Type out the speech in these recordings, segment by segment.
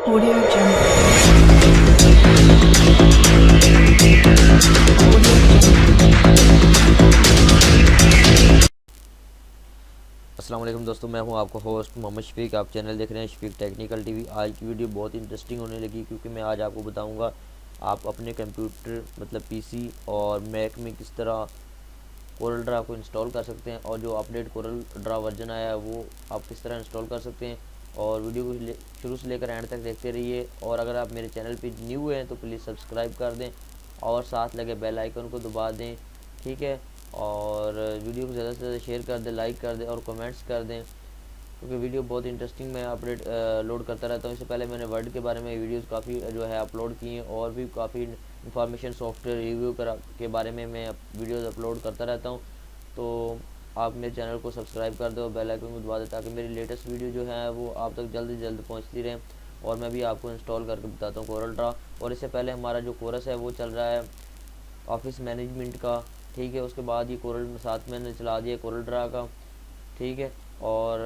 Audio Jungle. अस्सलाम वालेकुम दोस्तों, मैं हूं आपका होस्ट मोहम्मद शफीक। आप चैनल देख रहे हैं शफीक टेक्निकल टीवी। आज की वीडियो बहुत इंटरेस्टिंग होने लगी क्योंकि मैं आज आपको बताऊंगा आप अपने कंप्यूटर मतलब पीसी और मैक में किस तरह कोरल ड्रा को इंस्टॉल कर सकते हैं और जो अपडेट कोरल ड्रा वर्जन आया है वो आप किस तरह इंस्टॉल कर सकते हैं। और वीडियो को शुरू से लेकर एंड तक देखते रहिए। और अगर आप मेरे चैनल पर न्यू हैं तो प्लीज़ सब्सक्राइब कर दें और साथ लगे बेल आइकन को दबा दें, ठीक है। और वीडियो को ज़्यादा से ज़्यादा शेयर कर दें, लाइक कर दें और कमेंट्स कर दें क्योंकि वीडियो बहुत इंटरेस्टिंग मैं अपडेट लोड करता रहता हूँ। इससे पहले मैंने वर्ड के बारे में वीडियोस काफ़ी जो है अपलोड की हैं और भी काफ़ी इंफॉर्मेशन सॉफ्टवेयर रिव्यू के बारे में मैं वीडियोस अपलोड करता रहता हूँ। तो आप मेरे चैनल को सब्सक्राइब कर दो, बेल आइकन को दबा दें ताकि मेरी लेटेस्ट वीडियो जो है वो आप तक जल्द से जल्द पहुँचती रहें। और मैं भी आपको इंस्टॉल करके बताता हूँ कोरल ड्रा। और इससे पहले हमारा जो कोरस है वो चल रहा है ऑफिस मैनेजमेंट का, ठीक है। उसके बाद ये कोरल साथ मैंने चला दिया कोरल ड्रा का, ठीक है। और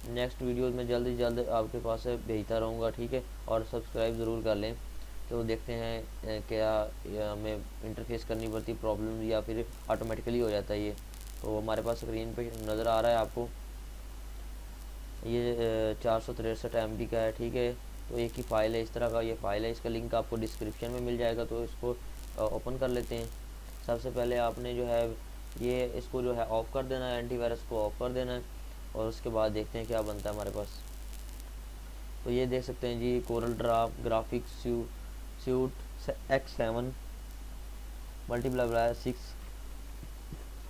नेक्स्ट वीडियोस में जल्द से जल्द आपके पास भेजता रहूँगा, ठीक है। और सब्सक्राइब ज़रूर कर लें। तो देखते हैं क्या हमें इंटरफेस करनी पड़ती प्रॉब्लम या फिर ऑटोमेटिकली हो जाता है ये। तो हमारे पास स्क्रीन पे नज़र आ रहा है आपको ये 463 MB का है, ठीक है। तो एक ही फ़ाइल है, इस तरह का ये फ़ाइल है। इसका लिंक आपको डिस्क्रिप्शन में मिल जाएगा, तो इसको ओपन कर लेते हैं। सबसे पहले आपने जो है ये इसको जो है ऑफ़ कर देना है, एंटीवायरस को ऑफ़ कर देना है। और उसके बाद देखते हैं क्या बनता है हमारे पास। तो ये देख सकते हैं जी, Corel Draw graphics suite X7 multiply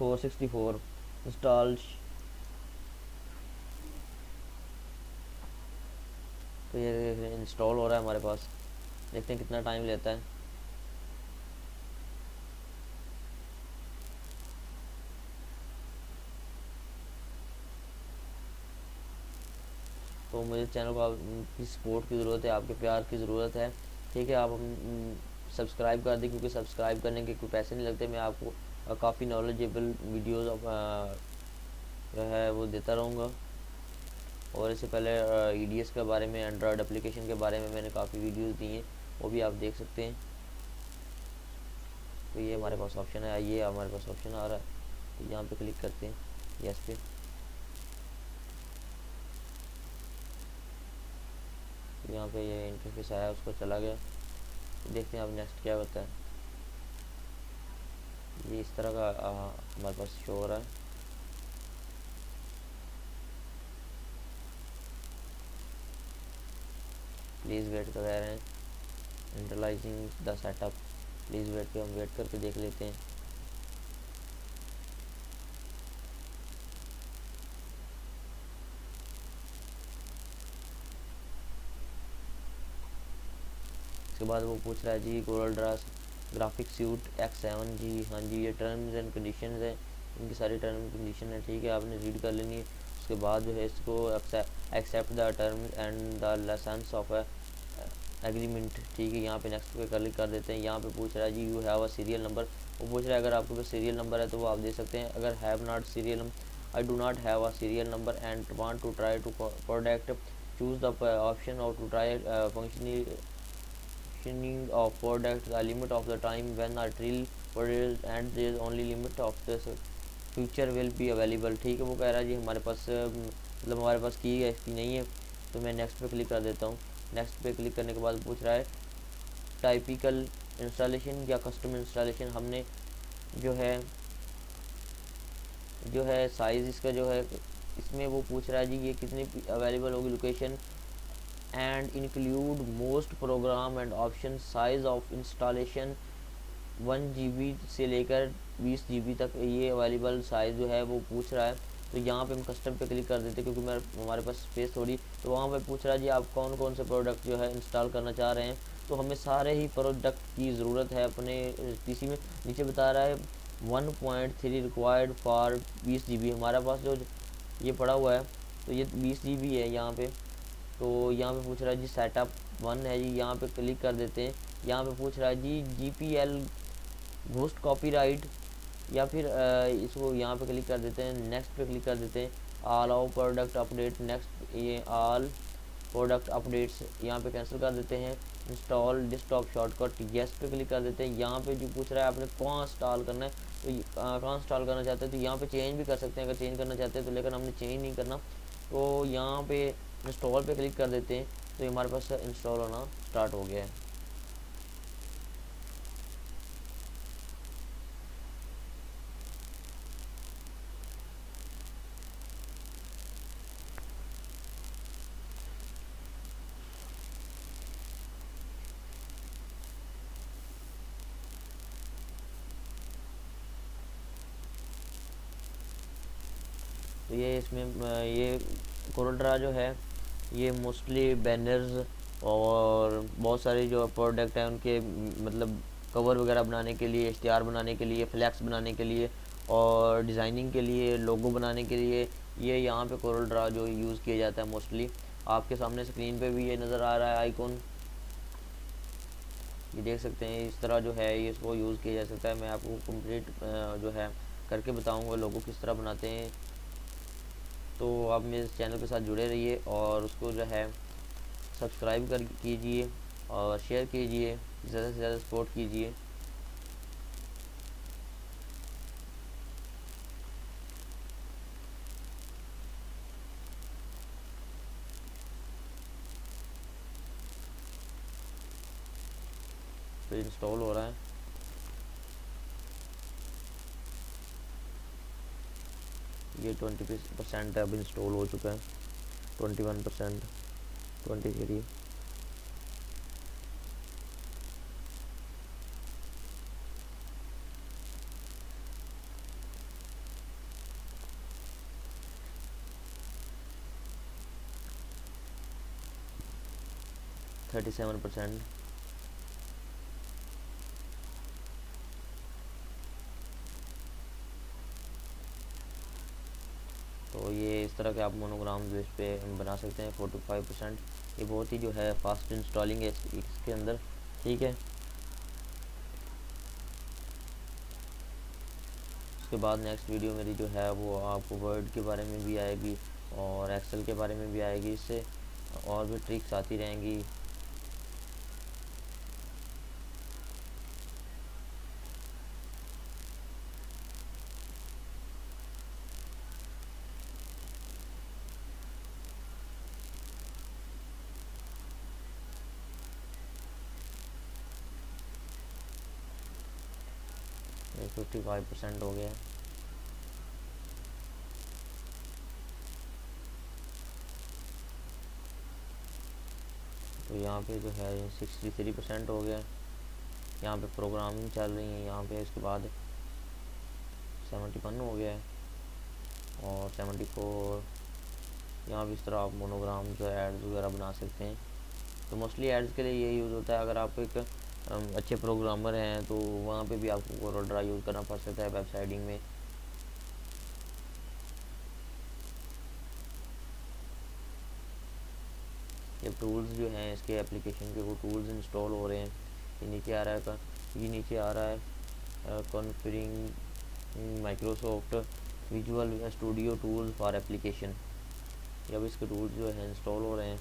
6464 install. तो ये इंस्टॉल हो रहा है हमारे पास, देखते हैं कितना टाइम लेता है। तो मुझे चैनल को आपकी सपोर्ट की ज़रूरत है, आपके प्यार की ज़रूरत है, ठीक है। आप सब्सक्राइब कर दें क्योंकि सब्सक्राइब करने के कोई पैसे नहीं लगते। मैं आपको काफ़ी नॉलेजेबल वीडियोस जो है वो देता रहूँगा। और इससे पहले EDS के बारे में, एंड्रॉयड एप्लीकेशन के बारे में मैंने काफ़ी वीडियोस दी हैं, वो भी आप देख सकते हैं। तो ये हमारे पास ऑप्शन है, ये हमारे पास ऑप्शन आ रहा है, तो यहाँ पे क्लिक करते हैं यस पे। तो यहाँ पे ये इंटरफेस आया, उसको चला गया। तो देखते हैं अब नेक्स्ट क्या होता है। ये इस तरह का हमारे पास शो हो रहा है। प्लीज़ वेट कर रहे हैं, इंटरलाइजिंग द सेटअप। प्लीज़ वेट पे हम वेट करके देख लेते हैं। उसके बाद वो पूछ रहा है जी Corel Draw graphic suite X7 जी, हाँ जी, ये टर्म्स एंड कंडीशंस है, इनकी सारी टर्म एंड कंडीशन है, ठीक है। आपने रीड कर लेनी है। उसके बाद जो है इसको accept the terms and the lessons of agreement, ठीक है। यहाँ पे नेक्स्ट पे क्लिक कर देते हैं। यहाँ पे पूछ रहा है जी you have a serial number. वो पूछ रहा है अगर आपके पास सीरियल नंबर है तो वो आप दे सकते हैं। अगर have not serial, I do not have a serial number and want to try to product, choose the option और to try functionally of product, the limit of the time when a trial product and there is only limit of the future will be available, ठीक है। वो कह रहा है जी हमारे पास मतलब हमारे पास की है इसकी नहीं है। तो मैं नेक्स्ट पे क्लिक कर देता हूँ। नेक्स्ट पे क्लिक करने के बाद पूछ रहा है टाइपिकल इंस्टॉलेशन या कस्टम इंस्टॉलेशन। हमने जो है साइज़ इसका जो है इसमें वो पूछ रहा है जी ये कितनी अवेलेबल होगी location and include most program and option. Size of installation 1 GB से लेकर 20 GB तक ये अवेलेबल साइज़ जो है वो पूछ रहा है। तो यहाँ पे हम कस्टम पे क्लिक कर देते हैं क्योंकि हमारे पास स्पेस थोड़ी। तो वहाँ पे पूछ रहा है जी आप कौन कौन से प्रोडक्ट जो है इंस्टॉल करना चाह रहे हैं। तो हमें सारे ही प्रोडक्ट की ज़रूरत है अपने PC में। नीचे बता रहा है 1.3 रिक्वायर्ड फॉर 20 GB। हमारे पास जो ये पड़ा हुआ है तो ये 20 GB है यहाँ पे। तो यहाँ पे पूछ रहा है जी सेटअप 1 है जी, यहाँ पे क्लिक कर देते हैं। यहाँ पे पूछ रहा है जी GPL घोस्ट कॉपीराइट या फिर इसको यहाँ पे क्लिक कर देते हैं। नेक्स्ट पे क्लिक कर देते हैं। All out product update next, ये ऑल प्रोडक्ट अपडेट्स यहाँ पे कैंसिल कर देते हैं। इंस्टॉल डेस्कटॉप शॉर्टकट येस पे क्लिक कर देते हैं। यहाँ पे जो पूछ रहा है आपने कहाँ इंस्टॉल करना है, तो कहाँ इंस्टॉल करना चाहते हैं, तो यहाँ पे चेंज भी कर सकते हैं अगर चेंज करना चाहते हैं तो, लेकिन हमने चेंज नहीं करना। तो यहाँ पे इंस्टॉल पे क्लिक कर देते हैं, तो हमारे पास इंस्टॉल होना स्टार्ट हो गया है। तो ये इसमें ये कोरोड्रा जो है ये मोस्टली बैनर्स और बहुत सारे जो प्रोडक्ट हैं उनके मतलब कवर वगैरह बनाने के लिए, इश्तिहार बनाने के लिए, फ्लैक्स बनाने के लिए और डिज़ाइनिंग के लिए, लोगो बनाने के लिए ये यहाँ पे कोरोड्रा जो यूज़ किया जाता है मोस्टली। आपके सामने स्क्रीन पे भी ये नज़र आ रहा है आइकॉन, ये देख सकते हैं। इस तरह जो है ये इसको यूज़ किया जा सकता है। मैं आपको कंप्लीट जो है करके बताऊँगा लोगो किस तरह बनाते हैं। तो आप मेरे चैनल के साथ जुड़े रहिए और उसको जो है सब्सक्राइब कर कीजिए और शेयर कीजिए, ज़्यादा से ज़्यादा सपोर्ट कीजिए। तो इंस्टॉल हो रहा है। ये 20% अब इंस्टॉल हो चुका है, 21%, 23। %37। तो ये इस तरह के आप मोनोग्राम्स इस पे बना सकते हैं। 45%। ये बहुत ही जो है फास्ट इंस्टॉलिंग है इसके अंदर, ठीक है। उसके बाद नेक्स्ट वीडियो मेरी जो है वो आपको वर्ड के बारे में भी आएगी और एक्सेल के बारे में भी आएगी। इससे और भी ट्रिक्स आती रहेंगी। ये 55% हो गया। तो यहाँ पे जो है 63% हो गया। यहाँ पे प्रोग्रामिंग चल रही है यहाँ पे। इसके बाद 71 हो गया है और 74। यहाँ भी इस तरह आप मोनोग्राम जो एड्स वगैरह बना सकते हैं। तो मोस्टली एड्स के लिए ये यूज़ होता है। अगर आप एक अच्छे प्रोग्रामर हैं तो वहाँ पे भी आपको कोरोड्रा यूज़ करना पड़ सकता है वेबसाइटिंग में। ये टूल्स जो हैं इसके एप्लीकेशन के वो टूल्स इंस्टॉल हो रहे हैं। ये नीचे आ रहा है ये नीचे आ रहा है configuring Microsoft visual studio tools for application. ये अब इसके टूल्स जो है इंस्टॉल हो रहे हैं।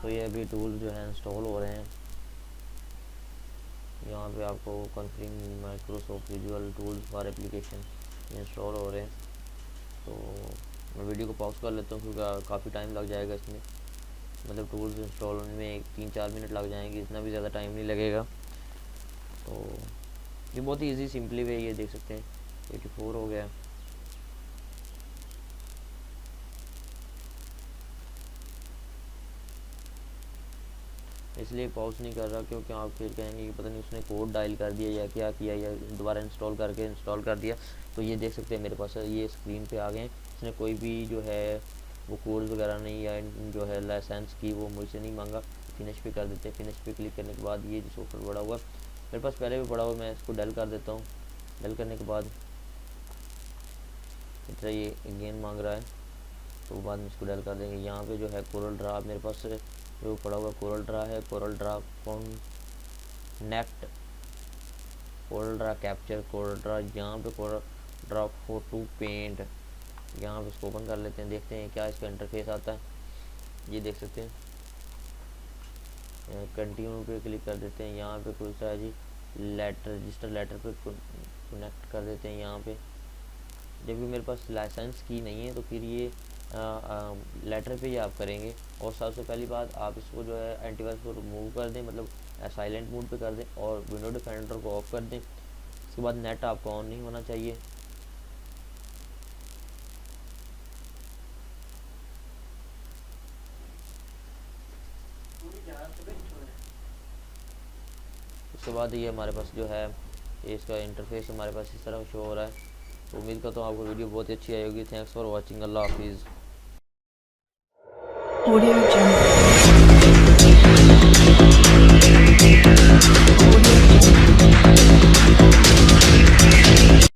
तो ये अभी टूल्स जो है इंस्टॉल हो रहे हैं। यहाँ पे आपको configuring Microsoft visual tools for application install हो रहे हैं। तो मैं वीडियो को पॉज कर लेता हूँ क्योंकि काफ़ी टाइम लग जाएगा इसमें। मतलब टूल्स इंस्टॉल होने में 3-4 मिनट लग जाएंगे, इतना भी ज़्यादा टाइम नहीं लगेगा। तो ये बहुत ही ईजी सिंपली वे ये देख सकते हैं। 84 हो गया। इसलिए पॉज नहीं कर रहा क्योंकि आप फिर कहेंगे कि पता नहीं उसने कोड डायल कर दिया या क्या किया या दोबारा इंस्टॉल करके इंस्टॉल कर दिया। तो ये देख सकते हैं मेरे पास ये स्क्रीन पे आ गए हैं। इसने कोई भी जो है वो कोड वगैरह नहीं या जो है लाइसेंस की वो मुझसे नहीं मांगा। फिनिश पे कर देते हैं। फिनिश पे क्लिक करने के बाद ये जो सॉफ्टवेयर पड़ा हुआ मेरे पास पहले भी पड़ा हुआ, मैं इसको डल कर देता हूँ। डल करने के बाद इतना ये अगेन मांग रहा है, तो बाद में इसको डल कर देंगे। यहाँ पे जो है कोरल ड्रा मेरे पास जो पड़ा हुआ कोरल ड्रा है, Corel Draw connect, Corel Draw capture, Corel Draw, यहाँ पे कोरल ड्रा फोटो पेंट। यहाँ पे इसको ओपन कर लेते हैं, देखते हैं क्या इसका इंटरफेस आता है। ये देख सकते हैं, कंटिन्यू पे क्लिक कर देते हैं। यहाँ पे खुलता है जी लेटर, रजिस्टर लेटर पे कनेक्ट कर देते हैं। यहाँ पे जब भी मेरे पास लाइसेंस की नहीं है तो फिर ये लेटर पे ही आप करेंगे। और सबसे पहली बात, आप इसको जो है एंटीवायरस को रिमूव कर दें, मतलब साइलेंट मोड पे कर दें और विंडो डिफेंडर को ऑफ कर दें। उसके बाद नेट आपको ऑन नहीं होना चाहिए। उसके बाद ये हमारे पास जो है इसका इंटरफेस हमारे पास इस तरह शो हो रहा है। तो उम्मीद करता हूँ आपको वीडियो बहुत ही अच्छी आई होगी। Thanks for watching. अल्लाह हाफिज़। Audio Jungle. Audio Jungle.